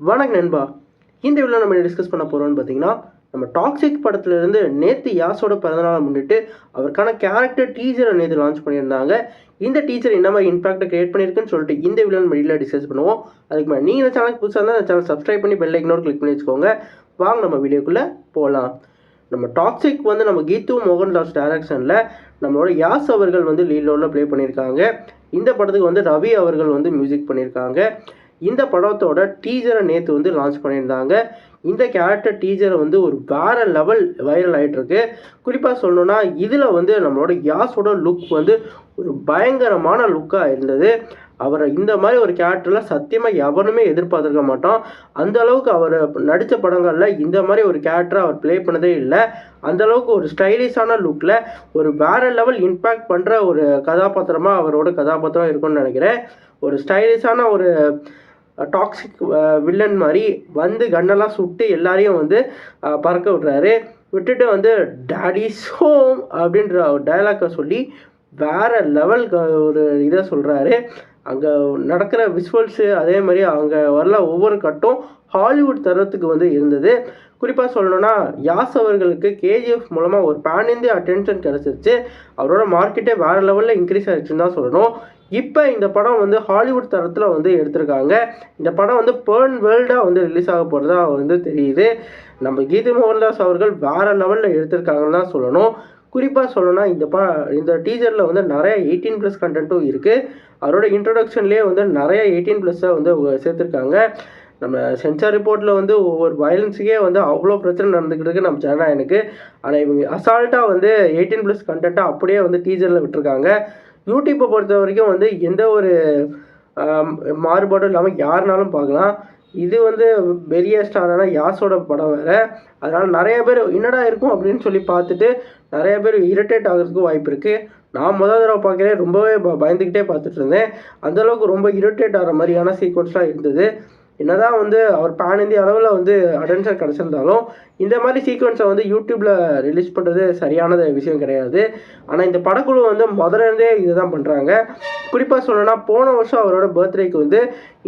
வணக்கம் நண்பா. இந்த வீடியோ நம்ம டிஸ்கஸ் பண்ண போகிறோம்னு பார்த்தீங்கன்னா, நம்ம டாக்ஸிக் படத்துலேருந்து நேற்று யாஸோட பிறந்தநாளை முன்னிட்டு அவருக்கான கேரக்டர் டீசரை நேற்று லான்ச் பண்ணியிருந்தாங்க. இந்த டீச்சர் என்ன மாதிரி இம்பாக்டை கிரியேட் பண்ணியிருக்குன்னு சொல்லிட்டு இந்த வீடியோ நம்ம வீடியோவில் டிஸ்கஸ் பண்ணுவோம். அதுக்கு மேலே நீங்கள் இந்த சேனலுக்கு புதுசாக இருந்தால் இந்த சேனல் சப்ஸ்கிரைப் பண்ணி பெல் ஐக்கனோட கிளிக் பண்ணி வச்சுக்கோங்க. வாங்க நம்ம வீடியோக்குள்ளே போகலாம். நம்ம டாக்ஸிக் வந்து நம்ம கீது மோகன்தாஸ் டைரக்ஷனில் நம்மளோட யாஸ் அவர்கள் வந்து லீட் ரோலில் ப்ளே பண்ணியிருக்காங்க. இந்த படத்துக்கு வந்து ரவி அவர்கள் வந்து மியூசிக் பண்ணியிருக்காங்க. இந்த படத்தோட டீசரை நேற்று வந்து லான்ச் பண்ணியிருந்தாங்க. இந்த கேரக்டர் டீசரை வந்து ஒரு வேறு லெவல் வைரல் ஆகிட்டுருக்கு. குறிப்பாக சொல்லணுன்னா இதில் வந்து நம்மளோட யாஸோட லுக் வந்து ஒரு பயங்கரமான லுக்காக இருந்தது. அவரை இந்த மாதிரி ஒரு கேரக்டரில் சத்தியமாக எவனுமே எதிர்பார்த்துருக்க மாட்டோம். அந்த அளவுக்கு அவர் நடித்த படங்களில் இந்த மாதிரி ஒரு கேரக்டரை அவர் ப்ளே பண்ணதே இல்லை. அந்தளவுக்கு ஒரு ஸ்டைலிஷான லுக்கில் ஒரு வேறு லெவல் இம்பேக்ட் பண்ணுற ஒரு கதாபாத்திரமாக அவரோட கதாபாத்திரம் இருக்கும்னு நினைக்கிறேன். ஒரு ஸ்டைலிஷான ஒரு டாக்ஸிக் வில்லன் மாதிரி வந்து கண்ணெல்லாம் சுட்டு எல்லாரையும் வந்து பறக்க விட்றாரு. விட்டுட்டு வந்து டாடிஸ் ஹோம் அப்படின்ற ஒரு டைலாக்கை சொல்லி வேறு லெவல் ஒரு இதை சொல்கிறாரு. அங்கே நடக்கிற விஷுவல்ஸு அதே மாதிரி அங்கே வரல ஒவ்வொரு கட்டும் ஹாலிவுட் தரத்துக்கு வந்து இருந்தது. குறிப்பாக சொல்லணுன்னா யாஸ் அவர்களுக்கு கேஜிஎஃப் மூலமாக ஒரு பேன் இந்தியா அட்டென்ஷன் கிடச்சிருச்சு. அவரோட மார்க்கெட்டே வேறு லெவலில் இன்க்ரீஸ் ஆகிடுச்சுன்னு தான் சொல்லணும். இப்போ இந்த படம் வந்து ஹாலிவுட் தரத்தில் வந்து எடுத்திருக்காங்க. இந்த படம் வந்து பேர்ன் வேர்ல்டாக வந்து ரிலீஸ் ஆக போகிறதா வந்து தெரியுது. நம்ம கீது மோகன்தாஸ் அவர்கள் வேறு லெவலில் எடுத்திருக்காங்கன்னு தான் சொல்லணும். குறிப்பாக சொல்லணும்னா இந்த டீசரில் வந்து நிறைய 18+ கண்டென்ட்டும் இருக்குது. அவரோட இன்ட்ரொடக்ஷன்லேயே வந்து நிறைய 18+ஐ வந்து சேர்த்துருக்காங்க. நம்ம சென்சார் ரிப்போர்ட்டில் வந்து ஒவ்வொரு வயலன்ஸுக்கே வந்து அவ்வளோ பிரச்சனை நடந்துக்கிட்டு இருக்கு நம்ம ஜனநாயகனுக்கு. ஆனால் இவங்க அசால்ட்டாக வந்து 18+ கண்டென்ட்டை அப்படியே வந்து டீசரில் விட்டுருக்காங்க. யூடியூப்பை பொறுத்த வரைக்கும் வந்து எந்த ஒரு மாறுபாடும் இல்லாமல் யாருனாலும் பார்க்கலாம். இது வந்து பெரிய ஸ்டாரான யாஸோட படம் வேறு. அதனால் நிறைய பேர் என்னடா இருக்கும் அப்படின்னு சொல்லி பார்த்துட்டு நிறைய பேர் இரிட்டேட் ஆகிறதுக்கு வாய்ப்பு இருக்குது. நான் முதல் தடவை பார்க்குறேன், ரொம்பவே பயந்துக்கிட்டே பார்த்துட்டு இருந்தேன். அந்தளவுக்கு ரொம்ப இரிட்டேட் ஆகிற மாதிரியான சீக்வன்ஸ்லாம் இருந்தது. என்னதான் வந்து அவர் பேன் இந்தியா அளவில் வந்து அட்டென்ஷன் கிடச்சிருந்தாலும் இந்த மாதிரி சீக்வன்ஸை வந்து யூடியூப்பில் ரிலீஸ் பண்ணுறது சரியான விஷயம் கிடையாது. ஆனால் இந்த படக்குழு வந்து முதலேருந்தே இது தான் பண்ணுறாங்க. குறிப்பாக சொல்லணும்னா போன வருஷம் அவரோட பர்த்டேக்கு வந்து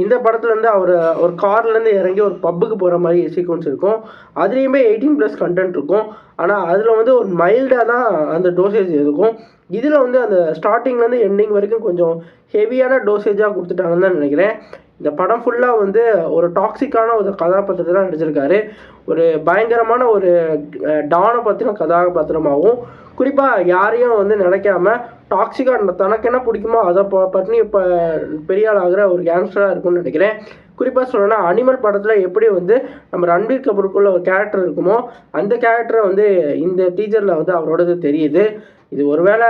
இந்த படத்துலேருந்து அவர் ஒரு கார்லேருந்து இறங்கி ஒரு பப்புக்கு போகிற மாதிரி சீக்வன்ஸ் இருக்கும். அதுலேயுமே 18+ கண்டென்ட் இருக்கும். ஆனால் அதில் வந்து ஒரு மைல்டாக தான் அந்த டோசேஜ் இருக்கும். இதில் வந்து அந்த ஸ்டார்டிங்லேருந்து எண்டிங் வரைக்கும் கொஞ்சம் ஹெவியான டோசேஜாக கொடுத்துட்டாங்கன்னு தான் நினைக்கிறேன். இந்த படம் ஃபுல்லாக வந்து ஒரு டாக்ஸிக்கான ஒரு கதாபாத்திரத்தை தான் நடிச்சிருக்காரு. ஒரு பயங்கரமான ஒரு டானை பற்றின கதாபாத்திரமாகவும் குறிப்பாக யாரையும் வந்து நினைக்காம டாக்ஸிக்காக தனக்கு என்ன பிடிக்குமோ அதை பற்றி இப்போ பெரிய ஆள் ஆகிற ஒரு கேங்ஸ்டராக இருக்கும்னு நினைக்கிறேன். குறிப்பாக சொல்லணும்னா அனிமல் படத்தில் எப்படி வந்து நம்ம ரன்வீர் கபூருக்குள்ள ஒரு கேரக்டர் இருக்குமோ அந்த கேரக்டரை வந்து இந்த டீச்சரில் வந்து அவரோடது தெரியுது. இது ஒருவேளை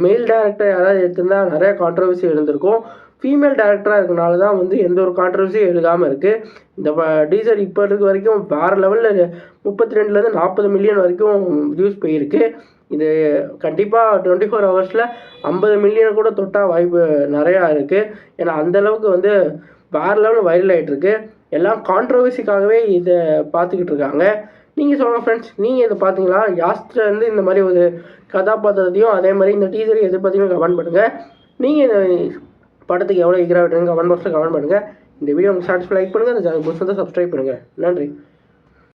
மேல் டேரக்டர் யாராவது எடுத்திருந்தால் நிறைய கான்ட்ரவர்சி இருந்திருக்கும். ஃபீமேல் டேரக்டராக இருக்கனால தான் வந்து எந்த ஒரு கான்ட்ரவர்சியும் எழுதாமல் இருக்குது. இந்த டீசர் இப்போ இருக்க வரைக்கும் வேறு லெவலில் 32 40 மில்லியன் வரைக்கும் வியூஸ் போயிருக்கு. இது கண்டிப்பாக 24 ஹவர்ஸில் 50 மில்லியனை கூட தொட்டால் வாய்ப்பு நிறையா இருக்குது. ஏன்னா அந்தளவுக்கு வந்து வேறு லெவலில் வைரல் ஆகிட்டுருக்கு. எல்லாம் கான்ட்ரவர்சிக்காகவே இதை பார்த்துக்கிட்டு இருக்காங்க. நீங்கள் சொல்லுங்கள் ஃப்ரெண்ட்ஸ், நீங்கள் இதை பார்த்தீங்களா? யாஸ்தில் இருந்து இந்த மாதிரி ஒரு கதாபாத்திரத்தையும் அதே மாதிரி இந்த டீசரையும் எது பார்த்தீங்கன்னா கமெண்ட் பண்ணுங்கள். நீங்கள் இந்த படத்துக்கு எவ்வளோ ஈகராக விட்டுருங்க கமெண்ட் பாக்ஸில் கமெண்ட் பண்ணுங்கள். இந்த வீடியோ உங்களுக்கு சாட்டிஸ்ஃபை லைக் பண்ணுங்கள். அந்த சேனல் புதுசாக சப்ஸ்கிரைப் பண்ணுங்கள். நன்றி.